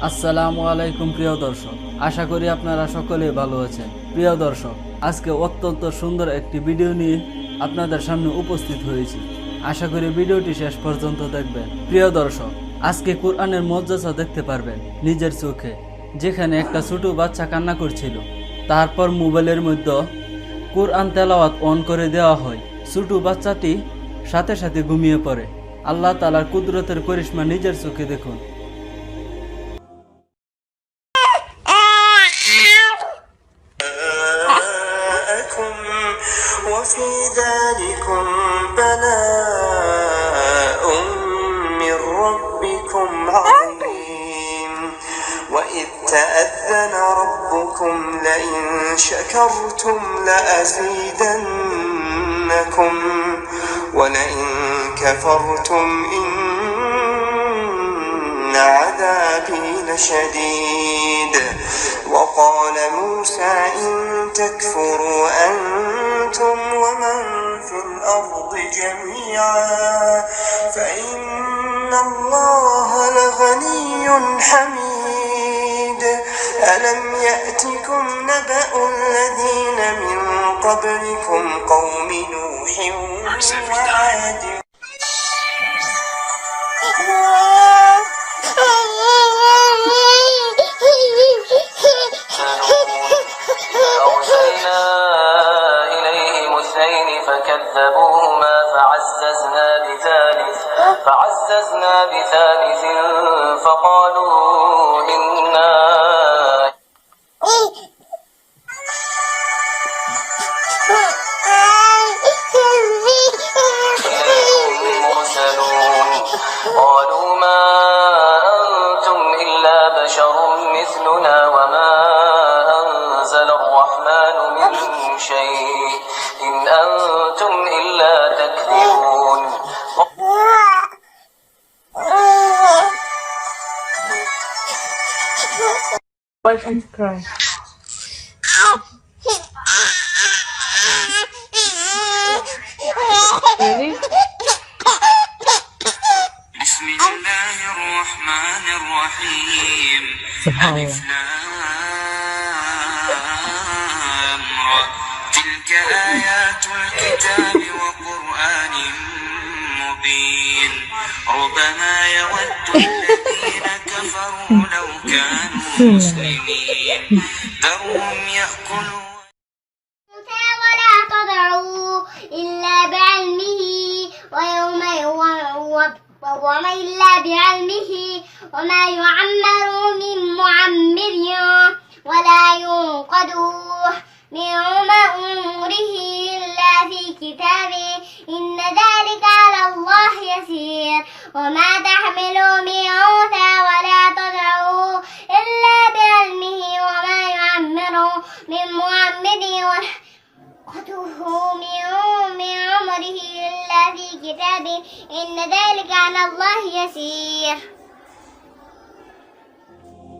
আসসালামু আলাইকুম প্রিয় দর্শক, আশা করি আপনারা সকলেই ভালো আছেন। প্রিয় দর্শক, আজকে অত্যন্ত সুন্দর একটি ভিডিও নিয়ে আপনাদের সামনে উপস্থিত হয়েছি। আশা করি ভিডিওটি শেষ পর্যন্ত দেখবেন। প্রিয় দর্শক, আজকে কোরআনের মজ্জাজা দেখতে পারবেন নিজের চোখে, যেখানে একটা ছোট বাচ্চা কান্না করছিল। তারপর মোবাইলের মধ্যে কোরআন তেলাওয়াত অন করে দেওয়া হয়। ছোট বাচ্চাটি সাথে সাথে ঘুমিয়ে পড়ে। আল্লাহ তাআলার কুদরতের করিশ্মা নিজের চোখে দেখুন। وفي ذلكم بلاء من ربكم عظيم وإذ تأذن ربكم لئن شكرتم لأزيدنكم ولئن كفرتم إن عذابي لشديد وقال موسى إن تكفروا أنتم ومن في الأرض جميعا فإن الله لغني حميد ألم يأتكم نبأ الذين من قبلكم قوم نوح وعاد فكذبوهما فعززنا بثالث فقالوا إنا إليكم مرسلون قالوا ما أنتم إلا بشر مثلنا وما أنزل الرحمن من شيء إن أنتم إلا تكذبون Boyfriend cry. Ready? بسم الله الرحمن الرحيم ألف لام را تلك آيات الكتاب وقرآن مبين ربما يود الذين كفروا لو كانوا مسلمين ذرهم يأكلوا ولا تدعوا إلا بعلمه وما إلا بعلمه وما يعمر من معمر ولا ينقض من عمره إلا في كتابه إن ذلك على الله يسير وما تحمل من أنثى ولا تدعو إلا بعلمه وما يعمر من معمر من عمره إلا في كتابه إن ذلك على الله يسير